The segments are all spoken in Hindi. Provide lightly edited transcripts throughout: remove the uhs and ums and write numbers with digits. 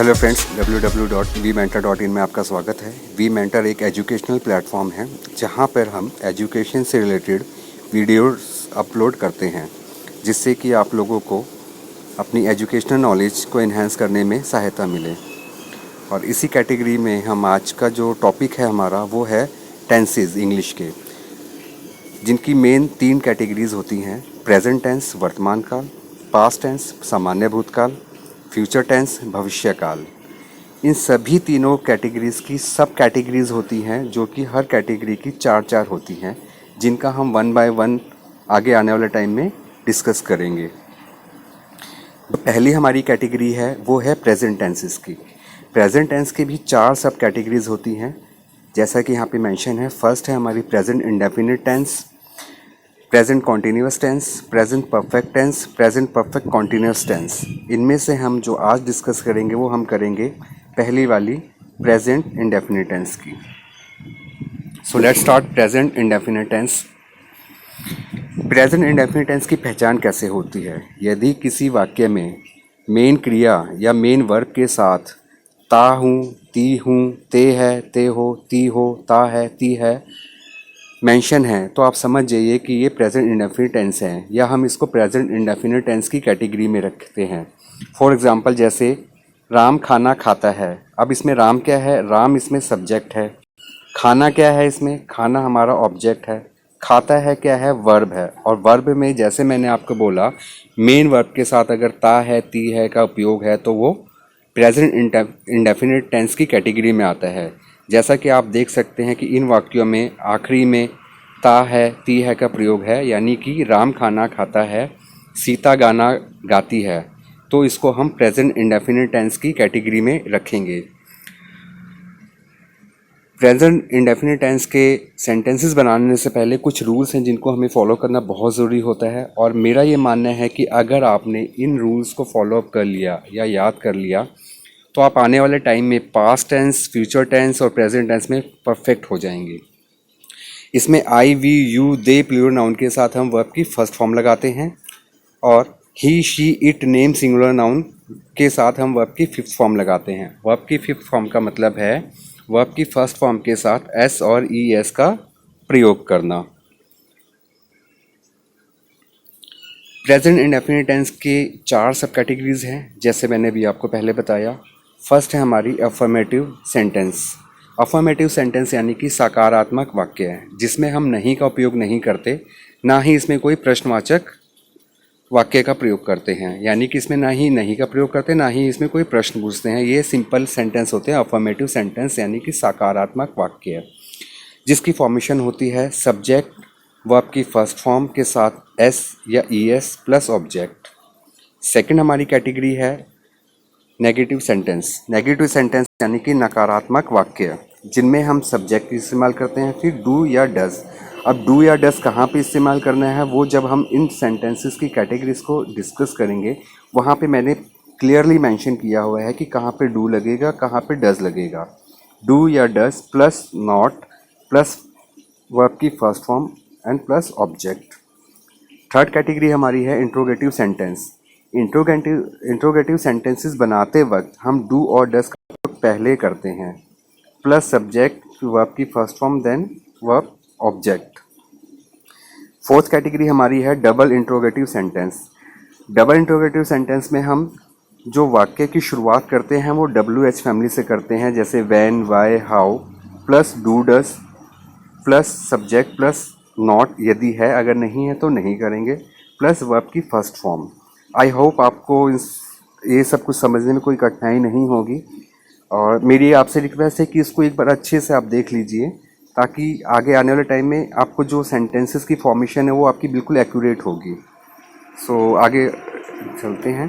हेलो फ्रेंड्स, www.vmentor.in में आपका स्वागत है। वी मेंटर एक एजुकेशनल प्लेटफॉर्म है जहां पर हम एजुकेशन से रिलेटेड वीडियोस अपलोड करते हैं, जिससे कि आप लोगों को अपनी एजुकेशनल नॉलेज को इन्हेंस करने में सहायता मिले। और इसी कैटेगरी में हम आज का जो टॉपिक है हमारा वो है टेंसेस इंग्लिश के, जिनकी मेन 3 कैटेगरीज होती हैं: प्रेजेंट टेंस वर्तमान काल, पास्ट टेंस सामान्य भूतकाल, फ्यूचर टेंस भविष्य काल। इन सभी तीनों कैटेगरीज की सब कैटेगरीज होती हैं, जो कि हर कैटेगरी की 4 होती हैं, जिनका हम 1 बाय 1 आगे आने वाले टाइम में डिस्कस करेंगे। तो पहली हमारी कैटेगरी है वो है प्रेजेंट टेंसेस की। प्रेजेंट टेंस की भी 4 सब कैटेगरीज होती हैं, जैसा कि यहाँ पे मेंशन है। फर्स्ट है हमारी present indefinite tense, present continuous tense, present perfect tense, present perfect continuous tense. इनमें से हम जो आज डिस्कस करेंगे वो हम करेंगे पहली वाली प्रेजेंट इंडेफिनिट टेंस की। So let's start present indefinite tense. Present indefinite tense की पहचान कैसे होती है? यदि किसी वाक्य में मेन क्रिया या मेन वर्ब के साथ ता हूँ, ती हूँ, ते है, ते हो, ती हो, ता है, ती है मेंशन है, तो आप समझ जाइए कि ये प्रेजेंट इंडेफिनिट टेंस है, या हम इसको प्रेजेंट इंडेफिनिट टेंस की कैटेगरी में रखते हैं। फॉर एग्जांपल, जैसे राम खाना खाता है। अब इसमें राम क्या है? राम इसमें सब्जेक्ट है। खाना क्या है? इसमें खाना हमारा ऑब्जेक्ट है। खाता है क्या है? वर्ब है। और वर्ब में जैसे मैंने आपको बोला, मेन वर्ब के साथ अगर ता है, ती है का उपयोग है, तो वो प्रेजेंट इंडेफिनिट टेंस की कैटेगरी में आता है। जैसा कि आप देख सकते हैं कि इन वाक्यों में आखिरी में ता है, ती है का प्रयोग है, यानी कि राम खाना खाता है, सीता गाना गाती है, तो इसको हम प्रेजेंट इंडेफिनिट टेंस की कैटेगरी में रखेंगे। प्रेजेंट इंडेफिनिट टेंस के सेंटेंसेस बनाने से पहले कुछ रूल्स हैं जिनको हमें फॉलो करना बहुत ज़रूरी होता है, और मेरा ये मानना है कि अगर आपने इन रूल्स को फॉलो अप कर लिया या याद कर लिया, तो आप आने वाले टाइम में पास्ट टेंस, फ्यूचर टेंस और प्रेजेंट टेंस में परफेक्ट हो जाएंगे। इसमें I, we, you, they plural noun के साथ हम वर्ब की फर्स्ट फॉर्म लगाते हैं, और he, she, it, name singular noun के साथ हम वर्ब की फिफ्थ फॉर्म लगाते हैं। वर्ब की फिफ्थ फॉर्म का मतलब है वर्ब की फर्स्ट फॉर्म के साथ एस और ई एस का प्रयोग करना। प्रेजेंट इंडेफिनिट टेंस के 4 सब कैटेगरीज हैं, जैसे मैंने भी आपको पहले बताया। फर्स्ट है हमारी अफर्मेटिव सेंटेंस। अफर्मेटिव सेंटेंस यानी कि सकारात्मक वाक्य है, जिसमें हम नहीं का उपयोग नहीं करते, ना ही इसमें कोई प्रश्नवाचक वाक्य का प्रयोग करते हैं, यानी कि इसमें ना ही नहीं का प्रयोग करते, ना ही इसमें कोई प्रश्न पूछते हैं। ये सिंपल सेंटेंस होते हैं अफर्मेटिव सेंटेंस, यानी कि सकारात्मक वाक्य, जिसकी फॉर्मेशन होती है सब्जेक्ट वर्ब की फर्स्ट फॉर्म के साथ एस या E S plus object. Second हमारी कैटेगरी है नेगेटिव सेंटेंस। नेगेटिव सेंटेंस यानी कि नकारात्मक वाक्य, जिनमें हम सब्जेक्ट इस्तेमाल करते हैं, फिर डू या डज। अब डू या डज कहाँ पे इस्तेमाल करना है, वो जब हम इन सेंटेंसेस की कैटेगरीज को डिस्कस करेंगे, वहाँ पे मैंने क्लियरली मेंशन किया हुआ है कि कहाँ पे डू लगेगा, कहाँ पे डज लगेगा। डू या does plus not plus verb की first form and plus object. Third category हमारी है इंट्रोगेटिव सेंटेंस। इंट्रोगेटिव सेंटेंसेस बनाते वक्त हम डू और डज का उपयोग पहले करते हैं, प्लस सब्जेक्ट वर्ब की first form then verb object. Fourth category हमारी है double interrogative sentence. Double interrogative sentence में हम जो वाक्य की शुरुआत करते हैं वो WH फैमिली से करते हैं, जैसे when, why, how plus do does plus subject plus not यदि है, अगर नहीं है तो नहीं करेंगे, प्लस वर्ब की फर्स्ट फॉर्म। आई होप आपको ये सब कुछ समझने में कोई कठिनाई नहीं होगी, और मेरी आपसे रिक्वेस्ट है कि इसको एक बार अच्छे से आप देख लीजिए, ताकि आगे आने वाले टाइम में आपको जो सेंटेंसेस की फॉर्मेशन है वो आपकी बिल्कुल एक्यूरेट होगी। सो आगे चलते हैं।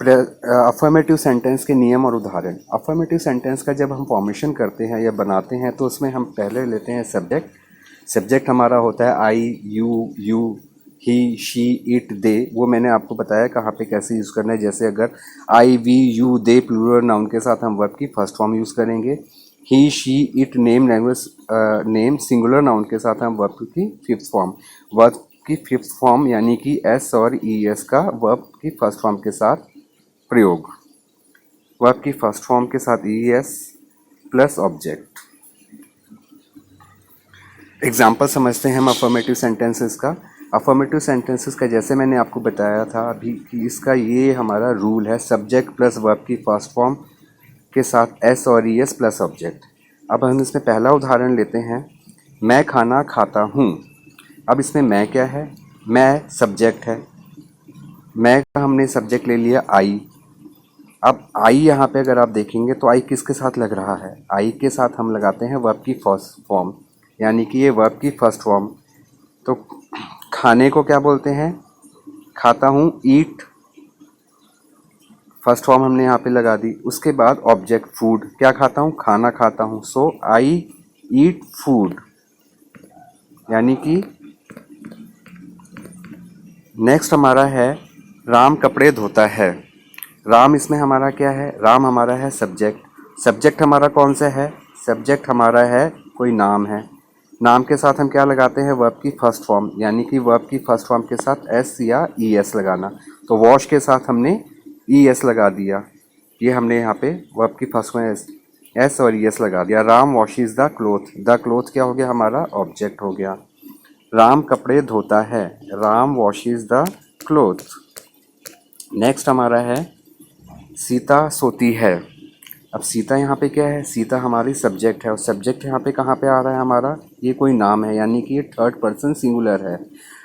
अफर्मेटिव सेंटेंस के नियम और उदाहरण। अफर्मेटिव सेंटेंस का जब हम फॉर्मेशन करते हैं या बनाते हैं, तो उसमें हम पहले लेते हैं सब्जेक्ट। सब्जेक्ट हमारा होता है आई, यू, ही, शी, इट, दे। वो मैंने आपको बताया कहाँ पे कैसे यूज़ करना है। जैसे अगर I, we, you, they plural noun के साथ हम वर्ब की फर्स्ट फॉर्म यूज़ करेंगे। He, she, it, name language name singular noun के साथ हम वर्ब की फिफ्थ फॉर्म। वर्ब की फिफ्थ फॉर्म यानी कि एस और ई एस का वर्ब की फर्स्ट फॉर्म के साथ प्रयोग, वर्ब की फर्स्ट फॉर्म के साथ ES प्लस ऑब्जेक्ट। एग्जाम्पल समझते हैं हम अफर्मेटिव सेंटेंसेस का। अफर्मेटिव सेंटेंसेस का जैसे मैंने आपको बताया था अभी कि इसका ये हमारा रूल है, सब्जेक्ट प्लस वर्ब की फर्स्ट फॉर्म के साथ S और ES प्लस ऑब्जेक्ट। अब हम इसमें पहला उदाहरण लेते हैं, मैं खाना खाता हूँ। अब इसमें मैं क्या है, मैं सब्जेक्ट है, मैं का हमने सब्जेक्ट ले लिया आई। अब आई यहाँ पे अगर आप देखेंगे तो आई किसके साथ लग रहा है, आई के साथ हम लगाते हैं वर्ब की फर्स्ट फॉर्म, यानी कि ये वर्ब की फर्स्ट फॉर्म। तो खाने को क्या बोलते हैं, खाता हूँ, ईट, फर्स्ट फॉर्म हमने यहाँ पे लगा दी। उसके बाद ऑब्जेक्ट फूड, क्या खाता हूँ, खाना खाता हूँ, सो आई ईट फूड। यानी कि नेक्स्ट हमारा है राम कपड़े धोता है। राम इसमें हमारा क्या है, राम हमारा है सब्जेक्ट। सब्जेक्ट हमारा कौन सा है, सब्जेक्ट हमारा है कोई नाम है। नाम के साथ हम क्या लगाते हैं, वर्ब की फर्स्ट फॉर्म, यानी कि वर्ब की फर्स्ट फॉर्म के साथ S या ES लगाना। तो वॉश के साथ हमने ES लगा दिया, ये हमने यहाँ पे वर्ब की फर्स्ट फॉर्म S और ES लगा दिया। Ram washes the cloth, the cloth क्या हो गया हमारा, ऑब्जेक्ट हो गया। राम कपड़े धोता है, Ram washes the cloth. Next हमारा है सीता सोती है। अब सीता यहाँ पे क्या है, सीता हमारी सब्जेक्ट है और सब्जेक्ट यहाँ पे कहाँ पे आ रहा है हमारा, ये कोई नाम है, यानी कि ये थर्ड पर्सन सिंगुलर है।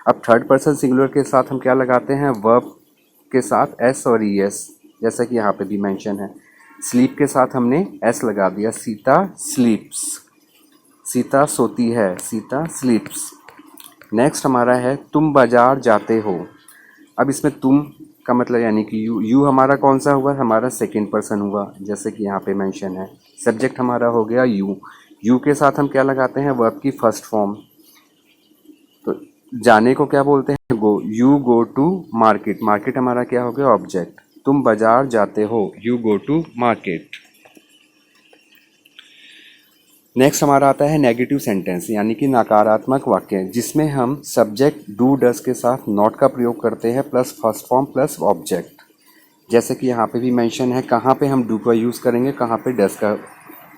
अब थर्ड पर्सन सिंगुलर के साथ हम क्या लगाते हैं, वर्ब के साथ S और ES, जैसा कि यहाँ पे भी मेंशन है। स्लीप के साथ हमने S लगा दिया, सीता स्लीप्स, सीता सोती है, सीता स्लीप्स। नेक्स्ट हमारा है तुम बाजार जाते हो। अब इसमें तुम का मतलब यानी कि यू हमारा कौन सा हुआ, हमारा सेकंड पर्सन हुआ, जैसे कि यहाँ पे मेंशन है। सब्जेक्ट हमारा हो गया यू के साथ हम क्या लगाते हैं, वर्ब की फर्स्ट फॉर्म। तो जाने को क्या बोलते हैं, go, you go to market, market हमारा क्या हो गया, ऑब्जेक्ट। तुम बाजार जाते हो, you go to market. Next हमारा आता है नेगेटिव सेंटेंस, यानी कि नकारात्मक वाक्य, जिसमें हम सब्जेक्ट डू डस के साथ नॉट का प्रयोग करते हैं plus first form plus object. जैसे कि यहाँ पे भी मेंशन है, कहाँ पे हम डू का यूज़ करेंगे, कहाँ पे डस का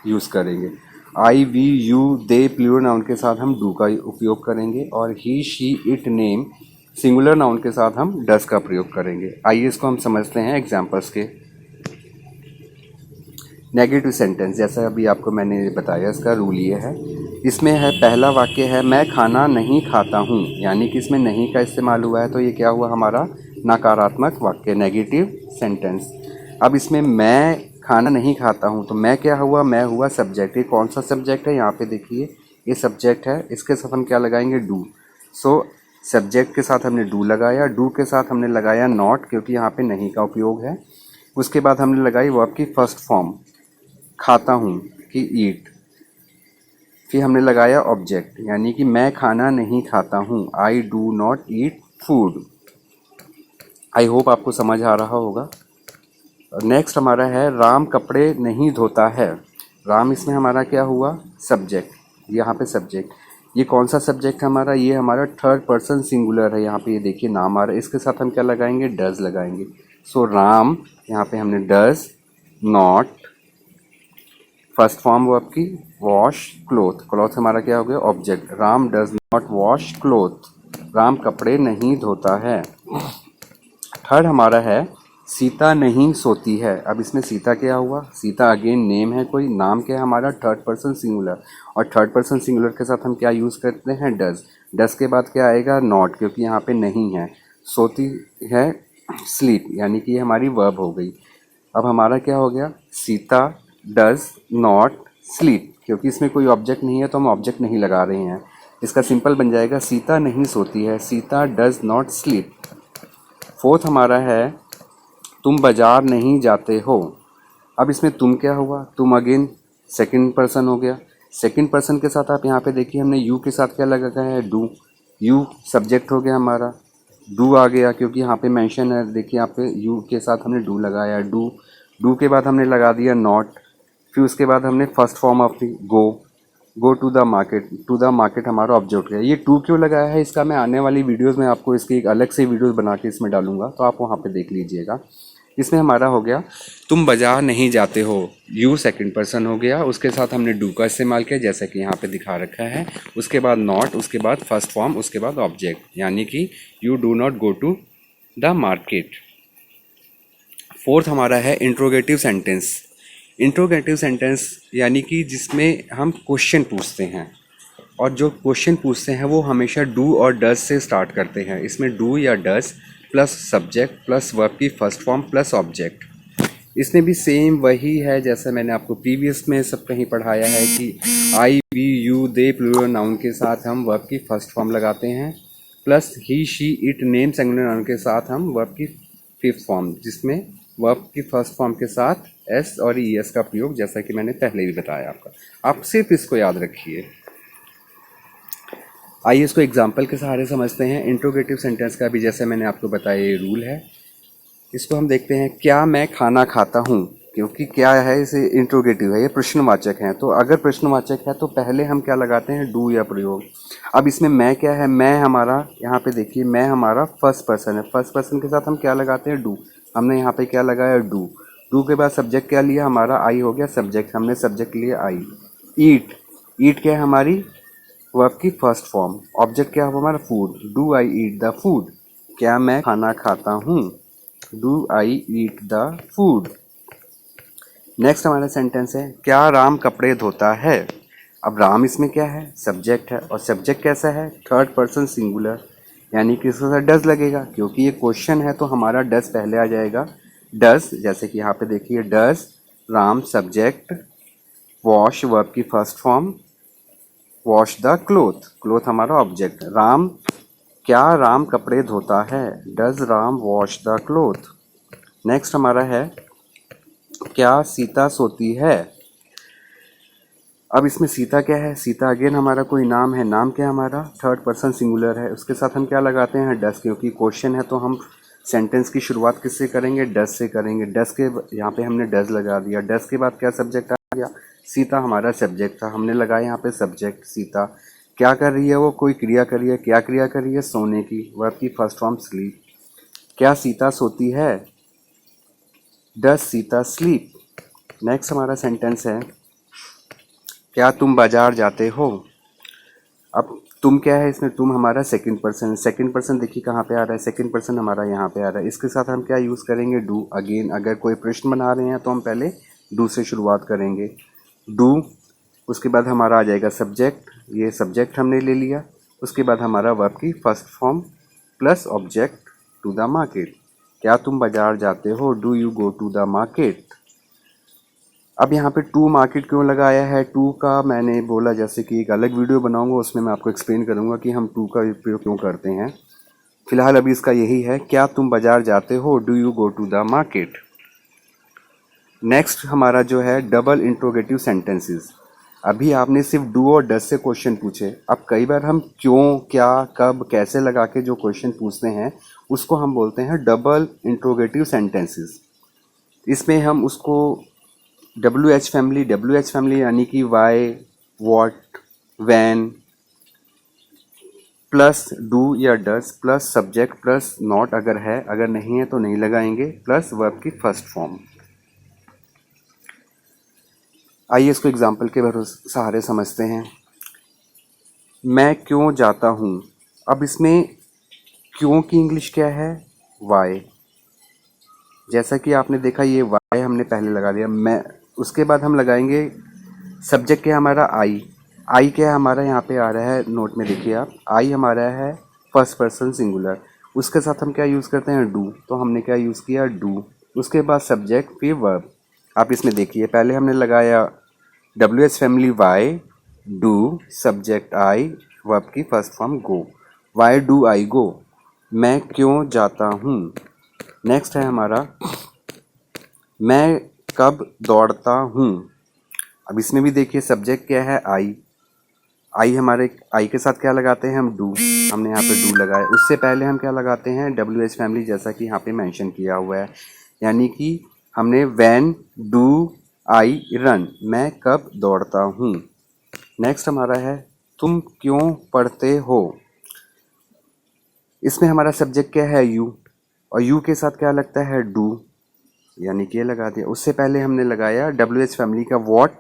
यूज़ करेंगे। I we you they plural noun के साथ हम डू का उपयोग करेंगे और he she it name singular noun के साथ हम डस का प्रयोग करेंगे। आइए इसको हम समझते हैं एग्जाम्पल्स के। नेगेटिव सेंटेंस, जैसा अभी आपको मैंने बताया, इसका रूल ये है। इसमें है पहला वाक्य है मैं खाना नहीं खाता हूँ, यानी कि इसमें नहीं का इस्तेमाल हुआ है, तो ये क्या हुआ हमारा नकारात्मक वाक्य, नेगेटिव सेंटेंस। अब इसमें मैं खाना नहीं खाता हूँ, तो मैं क्या हुआ, मैं हुआ सब्जेक्ट। ये कौन सा सब्जेक्ट है, यहाँ पे देखिए ये सब्जेक्ट है, इसके साथ हम क्या लगाएंगे, डू। सो सब्जेक्ट के साथ हमने डू लगाया, डू के साथ हमने लगाया नॉट, क्योंकि यहाँ पे नहीं का उपयोग है। उसके बाद हमने लगाई वर्ब की फर्स्ट फॉर्म, खाता हूँ कि ईट। फिर हमने लगाया ऑब्जेक्ट, यानी कि मैं खाना नहीं खाता हूँ, I do not eat food. I hope आपको समझ आ रहा होगा। नेक्स्ट हमारा है राम कपड़े नहीं धोता है। राम इसमें हमारा क्या हुआ, सब्जेक्ट, यहाँ पे सब्जेक्ट। ये कौन सा सब्जेक्ट हमारा, ये हमारा थर्ड पर्सन सिंगुलर है, यहाँ पे ये देखिए नाम आ रहा है, इसके साथ हम क्या लगाएंगे, डज लगाएंगे। सो राम, यहाँ पे हमने does not, first form verb की वॉश क्लोथ, क्लॉथ हमारा क्या हो गया, object. Ram does not wash cloth, Ram कपड़े नहीं धोता है। थर्ड हमारा है सीता नहीं सोती है। अब इसमें सीता क्या हुआ, सीता अगेन नेम है, कोई नाम क्या है हमारा, थर्ड पर्सन सिंगुलर, और थर्ड पर्सन सिंगुलर के साथ हम क्या यूज़ करते हैं, डज। डज के बाद क्या आएगा, नॉट, क्योंकि यहाँ पे नहीं है। सोती है स्लीप, यानी कि ये हमारी वर्ब हो गई। अब हमारा क्या हो गया, सीता डज नॉट स्लीप, क्योंकि इसमें कोई ऑब्जेक्ट नहीं है तो हम ऑब्जेक्ट नहीं लगा रहे हैं। इसका सिंपल बन जाएगा सीता नहीं सोती है, Sita does not sleep. Fourth हमारा है तुम बाजार नहीं जाते हो। अब इसमें तुम क्या हुआ, तुम अगेन सेकंड पर्सन हो गया। सेकंड पर्सन के साथ आप यहाँ पे देखिए हमने यू के साथ क्या लगा है, डू। यू सब्जेक्ट हो गया हमारा, डू आ गया क्योंकि यहाँ पे मेंशन है, देखिए यहाँ पे यू के साथ हमने डू लगाया, डू। डू के बाद हमने लगा दिया नॉट, फिर उसके बाद हमने first form of go to the market, to the market हमारा ऑब्जेक्ट है। ये टू क्यों लगाया है, इसका मैं आने वाली वीडियोस में आपको इसकी एक अलग से वीडियोस बना के इसमें डालूंगा, तो आप वहाँ पे देख लीजिएगा। इसमें हमारा हो गया तुम बाजार नहीं जाते हो, यू सेकंड पर्सन हो गया, उसके साथ हमने डू का इस्तेमाल किया जैसा कि यहाँ पे दिखा रखा है, उसके बाद नॉट, उसके बाद फर्स्ट फॉर्म, उसके बाद ऑब्जेक्ट, यानी कि you do not go to the market. Fourth हमारा है इंट्रोगेटिव सेंटेंस। इंट्रोगेटिव सेंटेंस यानी कि जिसमें हम क्वेश्चन पूछते हैं, और जो क्वेश्चन पूछते हैं वो हमेशा डू और डज से स्टार्ट करते हैं। इसमें डू या does plus subject plus verb की फर्स्ट फॉर्म प्लस ऑब्जेक्ट। इसमें भी सेम वही है जैसा मैंने आपको प्रीवियस में सब कहीं पढ़ाया है कि I we you they plural noun के साथ हम वर्ब की फर्स्ट फॉर्म लगाते हैं, plus he she it name singular noun के साथ हम वर्ब की फिफ्थ फॉर्म, जिसमें वर्ब की फर्स्ट फॉर्म के साथ एस और ई एस का प्रयोग, जैसा कि मैंने पहले भी बताया आपका। आप सिर्फ इसको याद रखिए। आइए इसको एग्जाम्पल के सहारे समझते हैं। इंट्रोगेटिव सेंटेंस का भी जैसे मैंने आपको बताया ये रूल है। इसको हम देखते हैं, क्या मैं खाना खाता हूँ, क्योंकि क्या है इसे इंट्रोगेटिव है, ये प्रश्नवाचक है, तो अगर प्रश्नवाचक है तो पहले हम क्या लगाते हैं, डू या प्रयोग। अब इसमें मैं क्या है, मैं हमारा यहाँ पे देखिए मैं हमारा फर्स्ट पर्सन है, फर्स्ट पर्सन के साथ हम क्या लगाते हैं, डू। हमने यहाँ पे क्या लगाया, डू। डू के बाद सब्जेक्ट क्या लिया हमारा, आई हो गया सब्जेक्ट, हमने सब्जेक्ट लिया आई। ईट, ईट क्या है हमारी वर्ब की फर्स्ट फॉर्म। ऑब्जेक्ट क्या है हमारा, food, do I eat the food. क्या मैं खाना खाता हूँ, do I eat the food. Next हमारा सेंटेंस है, क्या राम कपड़े धोता है। अब राम इसमें क्या है, सब्जेक्ट है, और सब्जेक्ट कैसा है, थर्ड पर्सन सिंगुलर, यानी कि इसके साथ डज लगेगा, क्योंकि ये क्वेश्चन है तो हमारा डज पहले आ जाएगा। डज, जैसे कि यहाँ पे देखिए, does Ram subject, wash verb की first form, wash the cloth, cloth हमारा ऑब्जेक्ट। राम, क्या राम कपड़े धोता है, does Ram wash the cloth. Next हमारा है, क्या सीता सोती है। अब इसमें सीता क्या है, सीता अगेन हमारा कोई नाम है, नाम क्या है हमारा, थर्ड पर्सन सिंगुलर है, उसके साथ हम क्या लगाते हैं, डस, क्योंकि क्वेश्चन है तो हम सेंटेंस की शुरुआत किससे करेंगे, डस से करेंगे। डस के यहाँ पे हमने डस लगा दिया, डस के बाद क्या सब्जेक्ट आ गया, सीता हमारा सब्जेक्ट था, हमने लगाया यहाँ पे सब्जेक्ट सीता। क्या कर रही है वो, कोई क्रिया कर रही है, क्या क्रिया कर रही है, सोने की, वर्ब की फर्स्ट फॉर्म स्लीप। क्या सीता सोती है, डस सीता स्लीप। नेक्स्ट हमारा सेंटेंस है, क्या तुम बाजार जाते हो। अब तुम क्या है, इसमें तुम हमारा सेकंड पर्सन, सेकंड पर्सन देखिए कहाँ पे आ रहा है, सेकंड पर्सन हमारा यहाँ पे आ रहा है, इसके साथ हम क्या यूज़ करेंगे, डू। अगेन अगर कोई प्रश्न बना रहे हैं तो हम पहले डू से शुरुआत करेंगे, डू। उसके बाद हमारा आ जाएगा सब्जेक्ट, ये सब्जेक्ट हमने ले लिया, उसके बाद हमारा वर्ब की first form plus object, to the market. क्या तुम बाजार जाते हो, do you go to the market. अब यहाँ पे टू मार्केट क्यों लगाया है, टू का मैंने बोला जैसे कि एक अलग वीडियो बनाऊंगा उसमें मैं आपको एक्सप्लेन करूंगा कि हम टू का उपयोग क्यों करते हैं। फिलहाल अभी इसका यही है, क्या तुम बाजार जाते हो, do you go to the market. Next हमारा जो है डबल इंट्रोगेटिव सेंटेंसेस। अभी आपने सिर्फ डू और डज से क्वेश्चन पूछे, अब कई बार हम क्यों, क्या, कब, कैसे लगा के जो क्वेश्चन पूछते हैं उसको हम बोलते हैं डबल इंट्रोगेटिव सेंटेंसेस। इसमें हम उसको WH फैमिली यानी कि why, what, when plus do या does plus subject plus not अगर है, अगर नहीं है तो नहीं लगाएंगे, प्लस वर्ब की फर्स्ट फॉर्म। आइए इसको एग्जाम्पल के सहारे समझते हैं। मैं क्यों जाता हूँ। अब इसमें क्यों की इंग्लिश क्या है, वाई। जैसा कि आपने देखा ये वाई हमने पहले लगा दिया, मैं, उसके बाद हम लगाएंगे सब्जेक्ट क्या हमारा, आई। आई क्या है हमारा, यहाँ पे आ रहा है नोट में देखिए आप, आई हमारा है फर्स्ट पर्सन सिंगुलर, उसके साथ हम क्या यूज़ करते हैं, डू, तो हमने क्या यूज़ किया, डू। उसके बाद सब्जेक्ट फिर वर्ब। आप इसमें देखिए पहले हमने लगाया WH family why, do, subject I, verb की first form go. Why do I go, मैं क्यों जाता हूँ। नेक्स्ट है हमारा, मैं कब दौड़ता हूँ। अब इसमें भी देखिए सब्जेक्ट क्या है, आई। आई हमारे, आई के साथ क्या लगाते हैं हम, डू। हमने यहाँ पे डू लगाया, उससे पहले हम क्या लगाते हैं, WH फैमिली, जैसा कि यहाँ पे मेंशन किया हुआ है, यानी कि हमने व्हेन डू आई रन, मैं कब दौड़ता हूँ। नेक्स्ट हमारा है, तुम क्यों पढ़ते हो। इसमें हमारा सब्जेक्ट क्या है, यू, और यू के साथ क्या लगता है, डू। यानी कि ये लगा दिया। उससे पहले हमने लगाया WH फैमिली का वॉट,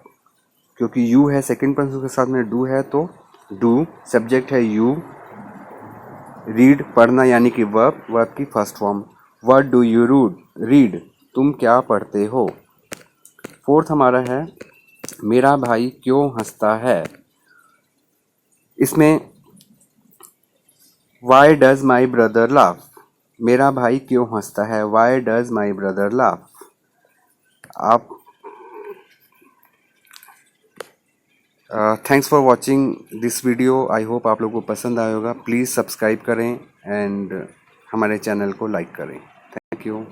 क्योंकि यू है सेकंड पर्सन के साथ में डू है तो डू, सब्जेक्ट है यू, रीड पढ़ना यानी कि वर्ब, वर्ब की first form, what do you read, तुम क्या पढ़ते हो। फोर्थ हमारा है मेरा भाई क्यों हंसता है। इसमें why does my brother laugh, मेरा भाई क्यों हंसता है, why does my brother laugh. आप thanks for watching this video. I hope आप लोगों को पसंद आया होगा। प्लीज़ सब्सक्राइब करें एंड हमारे चैनल को लाइक करें। Thank you.